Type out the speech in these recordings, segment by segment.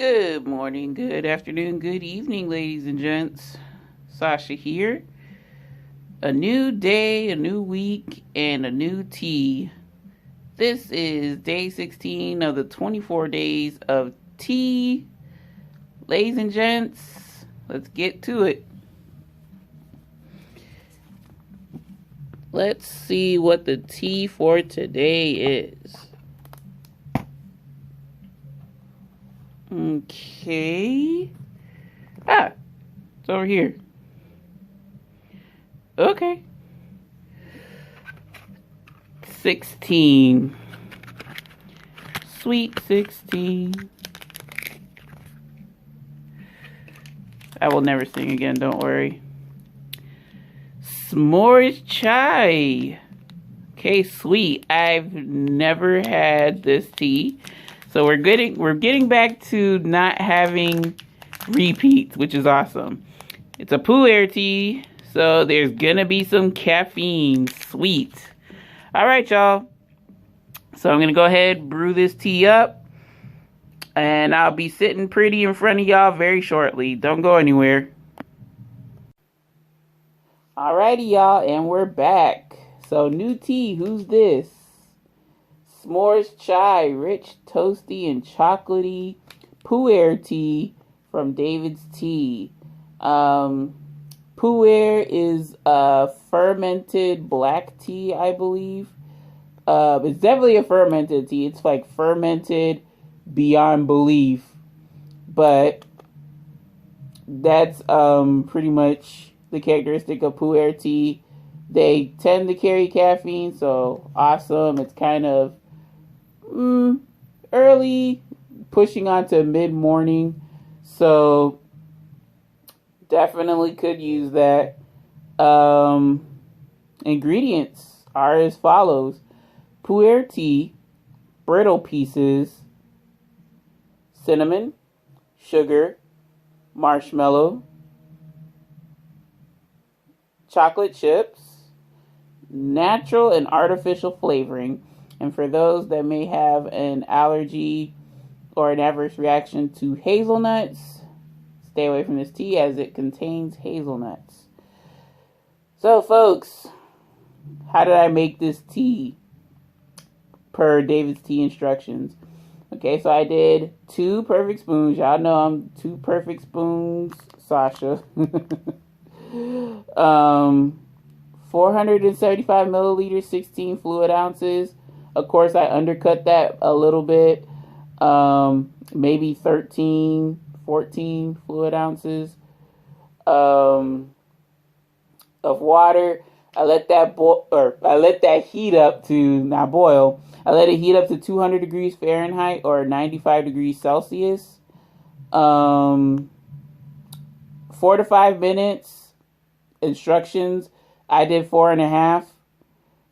Good morning, good afternoon, good evening, ladies and gents. Sasha here. A new day, a new week, and a new tea. This is day 16 of the 24 days of tea. Ladies and gents, let's get to it. Let's see what the tea for today is. Okay. It's over here. Okay. 16. Sweet 16. I will never sing again, don't worry. S'mores chai. Okay, sweet. I've never had this tea. So we're getting back to not having repeats, which is awesome. It's a pu'er tea, so there's gonna be some caffeine. Sweet. All right, y'all. So I'm gonna go ahead, brew this tea up, and I'll be sitting pretty in front of y'all very shortly. Don't go anywhere. Alrighty, y'all, and we're back. So new tea, who's this? S'mores chai, rich, toasty, and chocolatey pu'er tea from David's Tea. Pu'er is a fermented black tea, I believe. It's definitely a fermented tea. It's like fermented beyond belief. But that's pretty much the characteristic of pu'er tea. They tend to carry caffeine, so awesome. It's kind of early, pushing on to mid-morning, so definitely could use that. Ingredients are as follows: pu'er tea, brittle pieces, cinnamon, sugar, marshmallow, chocolate chips, natural and artificial flavoring. And for those that may have an allergy or an adverse reaction to hazelnuts, stay away from this tea as it contains hazelnuts. So, folks, how did I make this tea per David's Tea instructions? Okay, so I did 2 perfect spoons. Y'all know I'm 2 perfect spoons, Sasha. 475 milliliters, 16 fluid ounces. Of course, I undercut that a little bit, maybe 13, 14 fluid ounces of water. I let that heat up to, not boil, I let it heat up to 200 degrees Fahrenheit or 95 degrees Celsius. 4 to 5 minutes. Instructions, I did 4.5.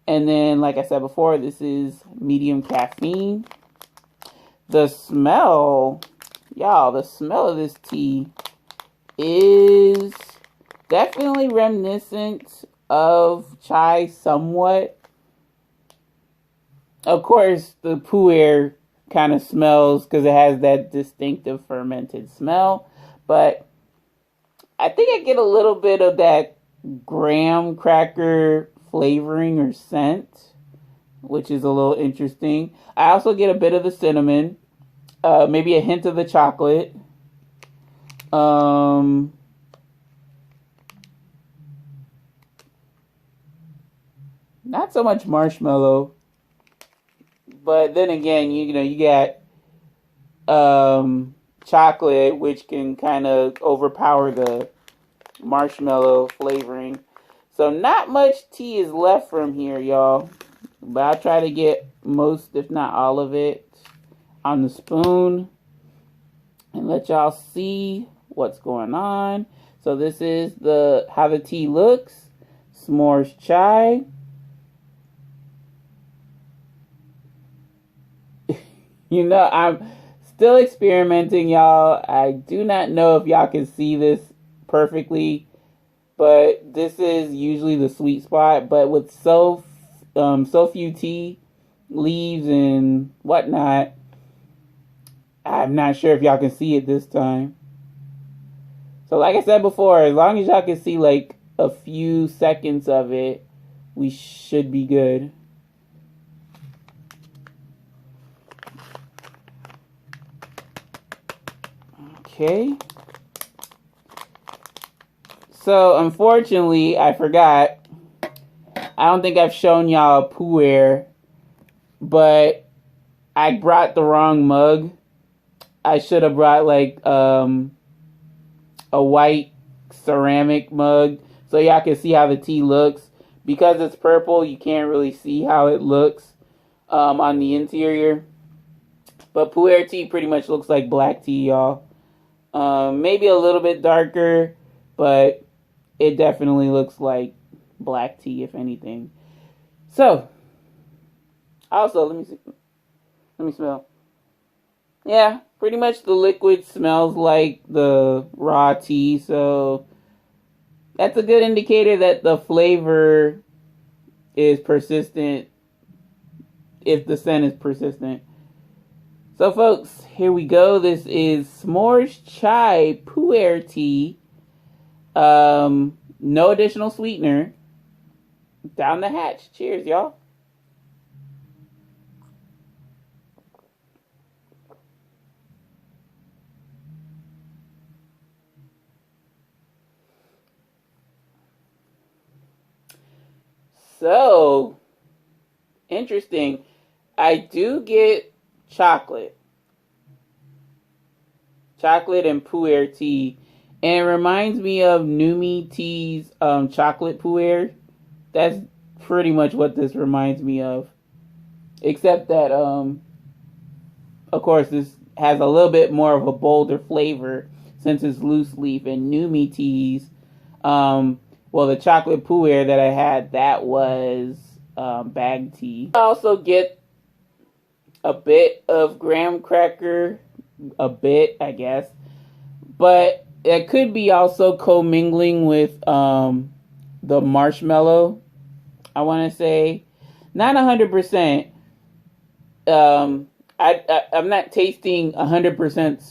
And then, like I said before, this is medium caffeine. The smell, y'all, the smell of this tea is definitely reminiscent of chai somewhat. Of course, the pu'er kind of smells because it has that distinctive fermented smell. But I think I get a little bit of that graham cracker flavoring or scent, which is a little interesting. I also get a bit of the cinnamon, maybe a hint of the chocolate. Not so much marshmallow, but then again, you got chocolate, which can kind of overpower the marshmallow flavoring. So not much tea is left from here, y'all. But I'll try to get most, if not all of it, on the spoon and let y'all see what's going on. So this is how the tea looks. S'mores chai. I'm still experimenting, y'all. I do not know if y'all can see this perfectly, but this is usually the sweet spot. But with so few tea leaves and whatnot, I'm not sure if y'all can see it this time. So like I said before, as long as y'all can see like a few seconds of it, we should be good. Okay. So unfortunately, I forgot. I don't think I've shown y'all a Pu'er, but I brought the wrong mug. I should have brought like a white ceramic mug so y'all can see how the tea looks. Because it's purple, you can't really see how it looks on the interior. But Pu'er tea pretty much looks like black tea, y'all. Maybe a little bit darker, but it definitely looks like black tea, if anything. So, also, let me smell. Yeah, pretty much the liquid smells like the raw tea, so that's a good indicator that the flavor is persistent, if the scent is persistent. So folks, here we go. This is S'mores Chai Pu'er tea. No additional sweetener. Down the hatch. Cheers, y'all. So, interesting. I do get chocolate. Chocolate and Pu'er tea. And it reminds me of Numi Tea's chocolate Pu'er. That's pretty much what this reminds me of. Except that, of course, this has a little bit more of a bolder flavor since it's loose leaf. And Numi Tea's, well, the chocolate Pu'er that I had, that was bag tea. I also get a bit of graham cracker, a bit, I guess. But it could be also commingling with the marshmallow, I want to say. Not 100%. I'm not tasting 100%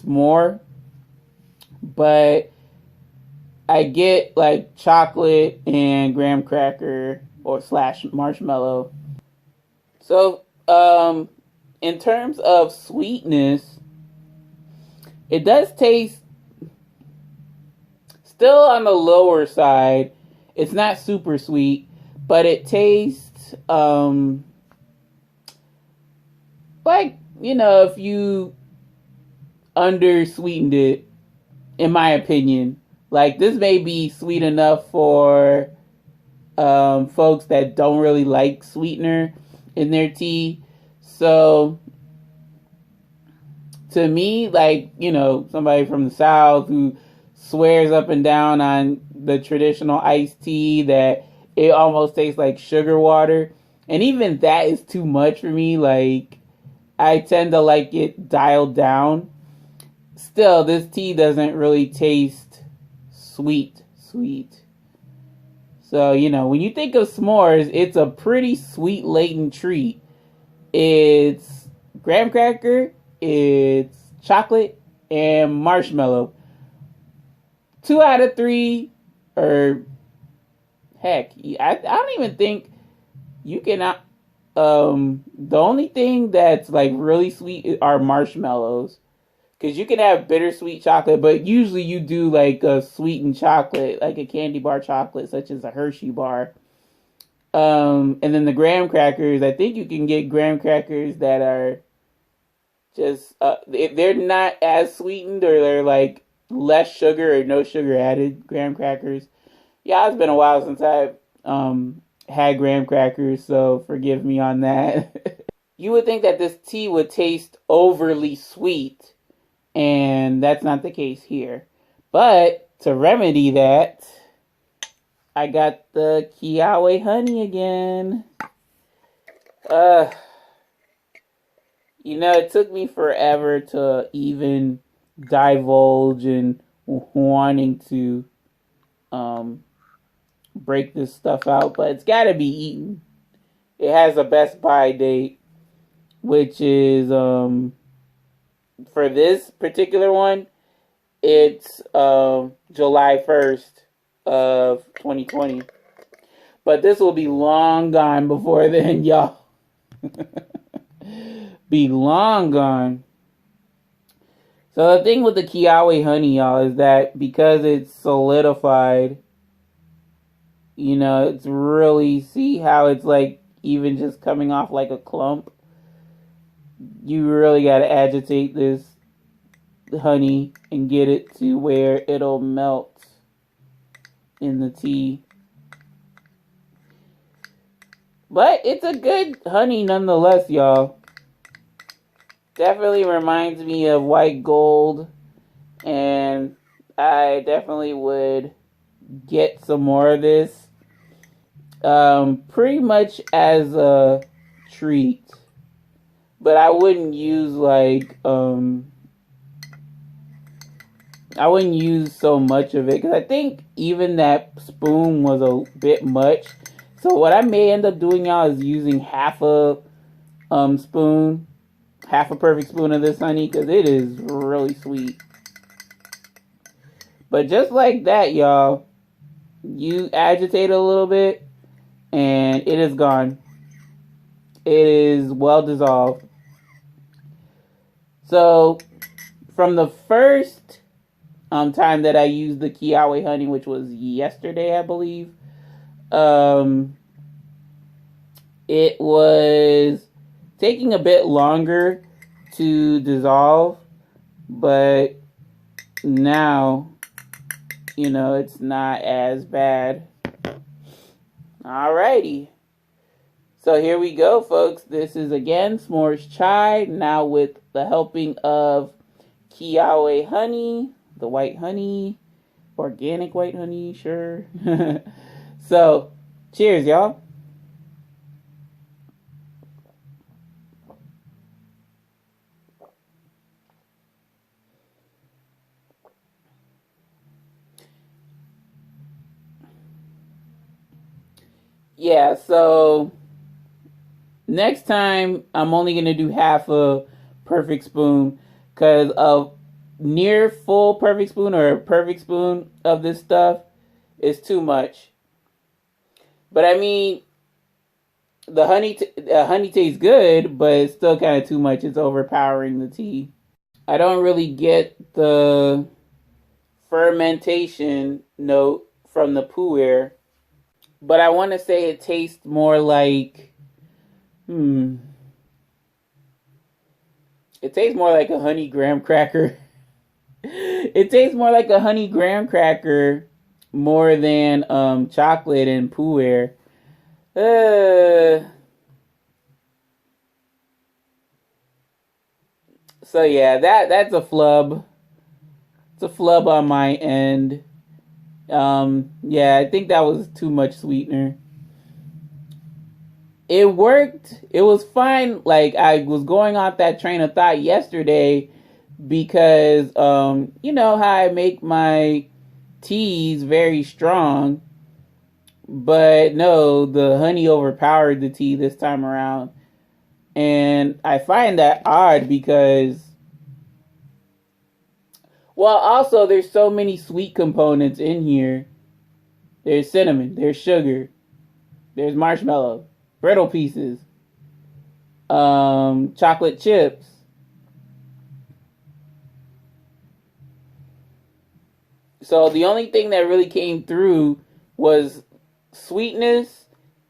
s'more, but I get like chocolate and graham cracker or / marshmallow. So, in terms of sweetness, it does taste still on the lower side. It's not super sweet, but it tastes like, you know, if you undersweetened it, in my opinion. Like, this may be sweet enough for folks that don't really like sweetener in their tea. So, to me, like, you know, somebody from the South who swears up and down on the traditional iced tea that it almost tastes like sugar water. And even that is too much for me. Like, I tend to like it dialed down. Still, this tea doesn't really taste sweet. So, you know, when you think of s'mores, it's a pretty sweet latent treat. It's graham cracker, it's chocolate, and marshmallow. 2 out of 3, or heck, I don't even think you can. The only thing that's like really sweet are marshmallows, because you can have bittersweet chocolate, but usually you do like a sweetened chocolate, like a candy bar chocolate, such as a Hershey bar. And then the graham crackers, I think you can get graham crackers that are just they're not as sweetened, or they're like less sugar or no sugar added graham crackers. Yeah, it's been a while since I've had graham crackers, so forgive me on that. You would think that this tea would taste overly sweet, and that's not the case here. But to remedy that, I got the Kiawe honey again. You know, it took me forever to even divulge in wanting to break this stuff out, but it's got to be eaten. It has a best by date, which is for this particular one, it's July 1st of 2020. But this will be long gone before then, y'all. Be long gone. So the thing with the Kiawe honey, y'all, is that because it's solidified, you know, it's really, see how it's like even just coming off like a clump? You really got to agitate this honey and get it to where it'll melt in the tea. But it's a good honey nonetheless, y'all. Definitely reminds me of white gold, and I definitely would get some more of this. Pretty much as a treat. But I wouldn't use like I wouldn't use so much of it because I think even that spoon was a bit much. So what I may end up doing, y'all, is using half a spoon, half a perfect spoon of this honey because it is really sweet. But just like that, y'all, you agitate a little bit and it is gone. It is well dissolved. So from the first time that I used the Kiawe honey, which was yesterday, I believe, it was taking a bit longer to dissolve, but now, you know, it's not as bad. Alrighty. So here we go, folks. This is again S'mores Chai, now with the helping of Kiawe honey, the white honey, organic white honey, sure. So, cheers, y'all. Yeah, so next time I'm only going to do half a perfect spoon because a near full perfect spoon or a perfect spoon of this stuff is too much. But I mean, the honey tastes good, but it's still kind of too much. It's overpowering the tea. I don't really get the fermentation note from the pu'er, but I want to say it tastes more like, it tastes more like a honey graham cracker. It tastes more like a honey graham cracker more than chocolate and pu'er. So yeah, that's a flub. It's a flub on my end. Yeah, I think that was too much sweetener. It worked. It was fine. Like, I was going off that train of thought yesterday because, you know how I make my teas very strong. But no, the honey overpowered the tea this time around. And I find that odd because, well, also there's so many sweet components in here. There's cinnamon, there's sugar, there's marshmallow, brittle pieces, chocolate chips. So the only thing that really came through was sweetness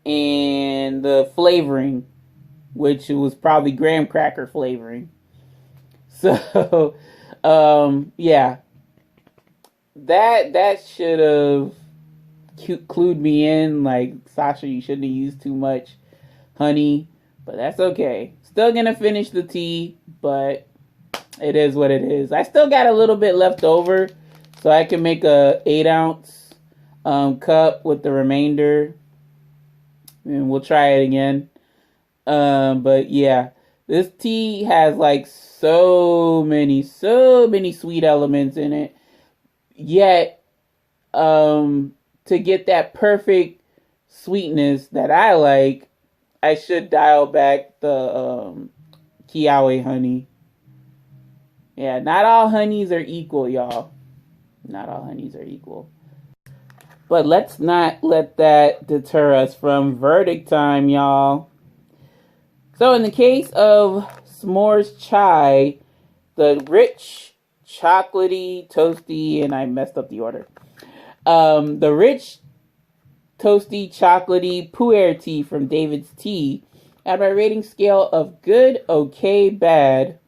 and the flavoring, which was probably graham cracker flavoring. So, yeah, that should have clued me in. Like, Sasha, you shouldn't have used too much honey, but that's okay. Still gonna finish the tea, but it is what it is. I still got a little bit left over, so I can make a 8-ounce cup with the remainder, and we'll try it again. But yeah, this tea has like so many sweet elements in it. Yet, to get that perfect sweetness that I like, I should dial back the Kiawe honey. Yeah, not all honeys are equal, y'all. Not all honeys are equal. But let's not let that deter us from verdict time, y'all. So in the case of s'mores chai, the rich, chocolatey, toasty, and I messed up the order. The rich, toasty, chocolatey pu'er tea from David's Tea at my rating scale of good, okay, bad.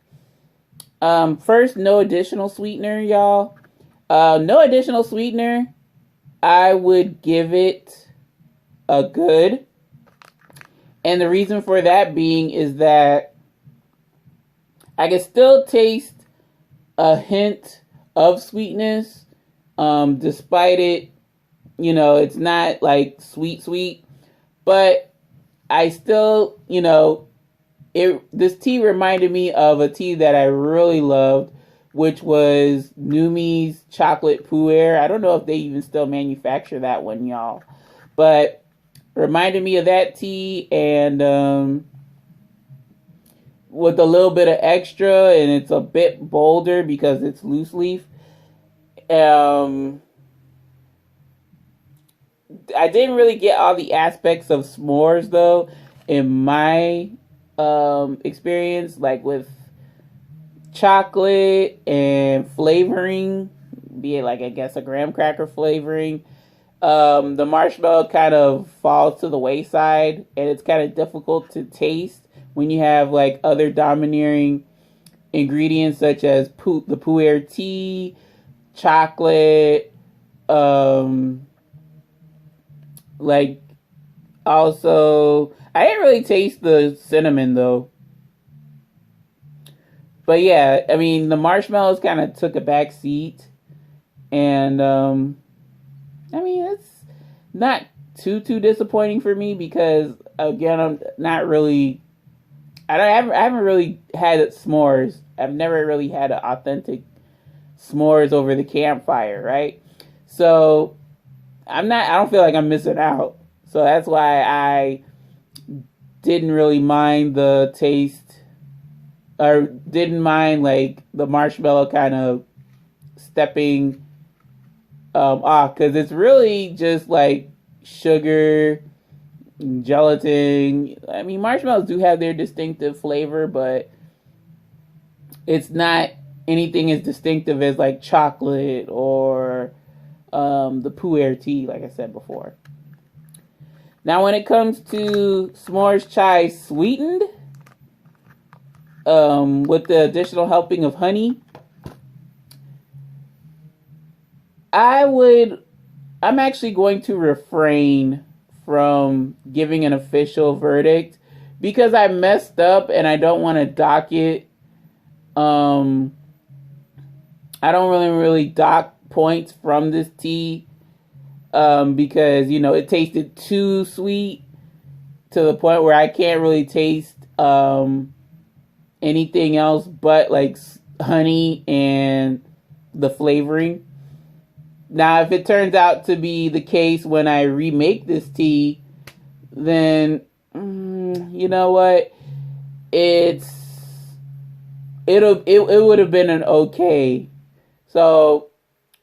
First, no additional sweetener, y'all. No additional sweetener. I would give it a good. And the reason for that being is that I can still taste a hint of sweetness, despite it, it's not like sweet, but I still, this tea reminded me of a tea that I really loved, which was Numi's Chocolate Pu'er. I don't know if they even still manufacture that one, y'all, but reminded me of that tea, and with a little bit of extra, and it's a bit bolder because it's loose leaf. I didn't really get all the aspects of s'mores though in my experience, like with chocolate and flavoring, be it like I guess a graham cracker flavoring. The marshmallow kind of falls to the wayside, and it's kind of difficult to taste when you have like other domineering ingredients such as the pu'er tea, chocolate, like also I didn't really taste the cinnamon though. But yeah, I mean the marshmallows kind of took a back seat, and I mean it's not too disappointing for me because again I'm not really I haven't really had s'mores. I've never really had an authentic s'mores over the campfire, right? So I don't feel like I'm missing out. So that's why I didn't really mind the taste, or didn't mind like the marshmallow kind of stepping off, because it's really just like sugar, gelatin. I mean, marshmallows do have their distinctive flavor, but it's not anything as distinctive as like chocolate or the pu'er tea, like I said before. Now, when it comes to s'mores chai sweetened, with the additional helping of honey, I'm actually going to refrain from giving an official verdict because I messed up and I don't want to dock it. I don't really dock points from this tea because it tasted too sweet to the point where I can't really taste anything else but like honey and the flavoring. Now, if it turns out to be the case when I remake this tea, then you know what? It would have been an okay. So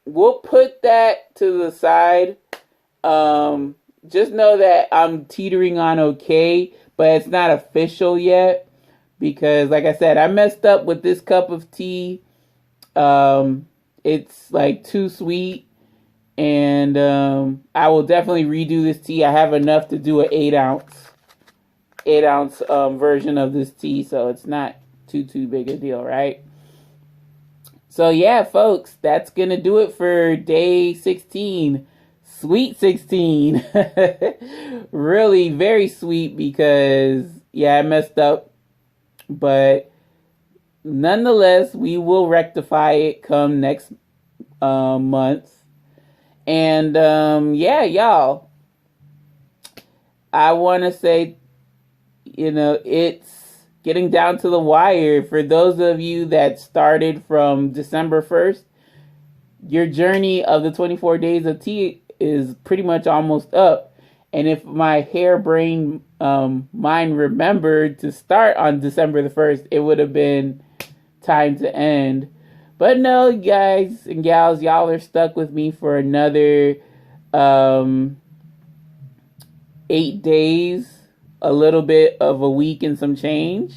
we'll put that to the side. Just know that I'm teetering on okay, but it's not official yet because, like I said, I messed up with this cup of tea. It's like too sweet. And I will definitely redo this tea. I have enough to do an 8-ounce version of this tea, so it's not too big a deal, right? So yeah, folks, that's gonna do it for day 16. Sweet 16. Really very sweet because I messed up, but nonetheless we will rectify it come next month. And y'all, I want to say, it's getting down to the wire. For those of you that started from December 1st, your journey of the 24 days of tea is pretty much almost up. And if my harebrained mind remembered to start on December the 1st, it would have been time to end. But no, guys and gals, y'all are stuck with me for another 8 days, a little bit of a week and some change.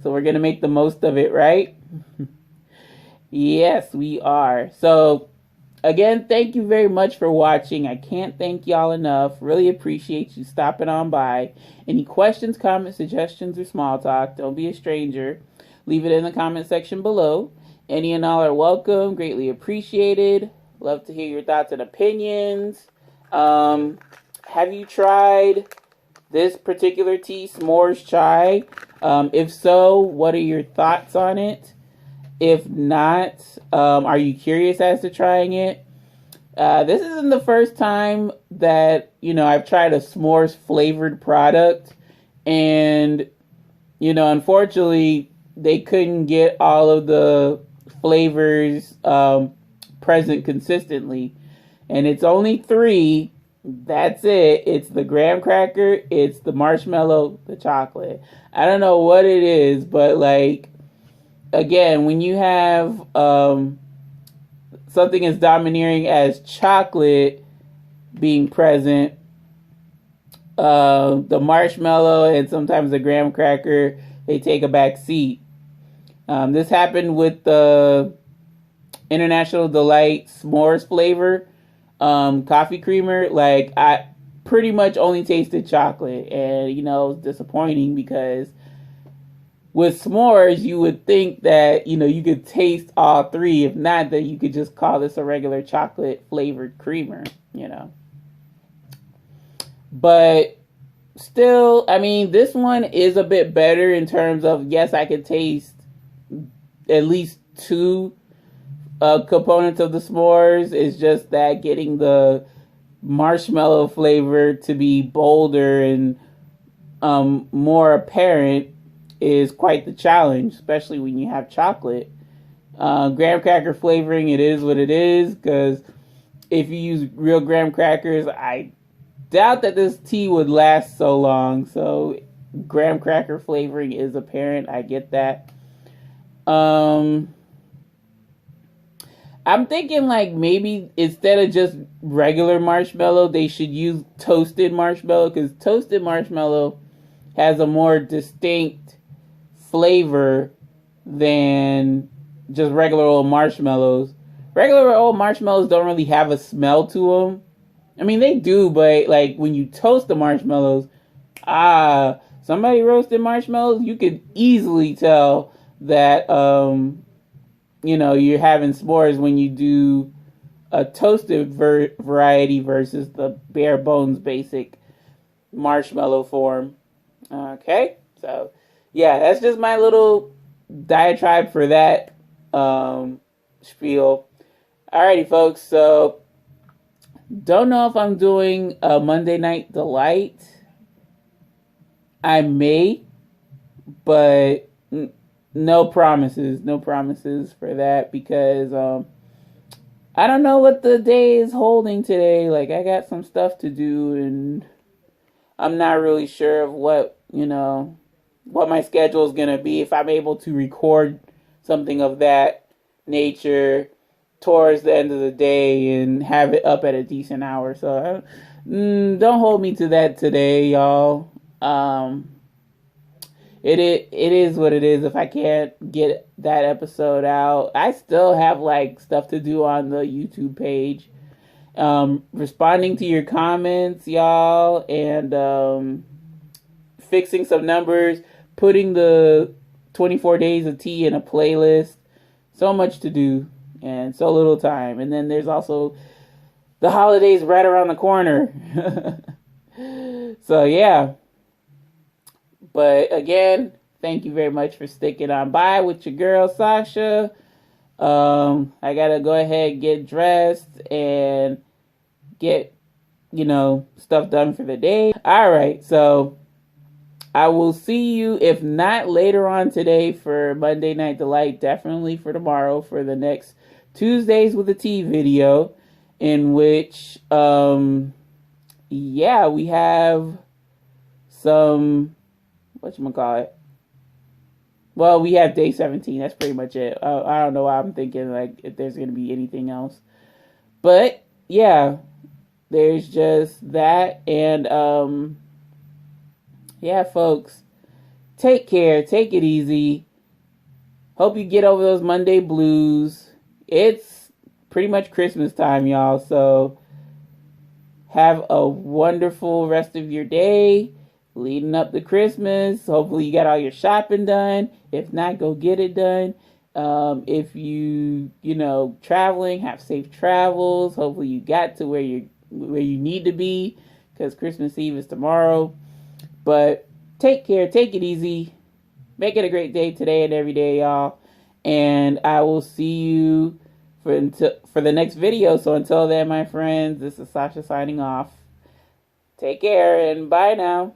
So we're going to make the most of it, right? Yes, we are. So again, thank you very much for watching. I can't thank y'all enough. Really appreciate you stopping on by. Any questions, comments, suggestions, or small talk, don't be a stranger. Leave it in the comment section below. Any and all are welcome. Greatly appreciated. Love to hear your thoughts and opinions. Have you tried this particular tea, S'mores Chai? If so, what are your thoughts on it? If not, are you curious as to trying it? This isn't the first time that, I've tried a s'mores flavored product. And, unfortunately, they couldn't get all of the flavors present consistently. And it's only 3. That's it. It's the graham cracker, it's the marshmallow, the chocolate. I don't know what it is, but again, when you have something as domineering as chocolate being present, the marshmallow and sometimes the graham cracker, they take a back seat. This happened with the International Delight S'mores flavor coffee creamer. I pretty much only tasted chocolate, and it was disappointing because with s'mores, you would think that, you could taste all 3. If not, that you could just call this a regular chocolate flavored creamer, But still, this one is a bit better in terms of, yes, I could taste at least 2 components of the s'mores. It's just that getting the marshmallow flavor to be bolder and more apparent is quite the challenge, especially when you have chocolate. Graham cracker flavoring, it is what it is, because if you use real graham crackers, I doubt that this tea would last so long. So graham cracker flavoring is apparent. I get that. I'm thinking maybe instead of just regular marshmallow, they should use toasted marshmallow, because toasted marshmallow has a more distinct flavor than just regular old marshmallows. Regular old marshmallows don't really have a smell to them. They do, but when you toast the marshmallows, somebody roasted marshmallows, you could easily tell that you're having s'mores when you do a toasted variety versus the bare bones basic marshmallow form. Okay, so yeah, that's just my little diatribe for that spiel. Alrighty, folks, so don't know if I'm doing a Monday Night Delight. I may, but no promises for that, because I don't know what the day is holding today. I got some stuff to do, and I'm not really sure of what my schedule is going to be, if I'm able to record something of that nature towards the end of the day and have it up at a decent hour. So don't hold me to that today, y'all. It is what it is. If I can't get that episode out, I still have stuff to do on the YouTube page. Responding to your comments, y'all, and fixing some numbers, putting the 24 days of tea in a playlist. So much to do and so little time. And then there's also the holidays right around the corner. So yeah. But again, thank you very much for sticking on by with your girl Sasha. I gotta go ahead and get dressed and get stuff done for the day. All right, so I will see you, if not later on today for Monday Night Delight, definitely for tomorrow for the next Tuesdays with a Tea video, in which we have some Well, we have day 17. That's pretty much it. I don't know why I'm thinking like if there's going to be anything else. But yeah, there's just that. And yeah, folks, take care. Take it easy. Hope you get over those Monday blues. It's pretty much Christmas time, y'all. So have a wonderful rest of your day leading up to Christmas. Hopefully you got all your shopping done. If not, go get it done. If you traveling, have safe travels. Hopefully you got to where you need to be, because Christmas Eve is tomorrow. But take care, take it easy, make it a great day today and every day, y'all. And I will see you for the next video. So until then, my friends, this is Sasha signing off. Take care and bye now.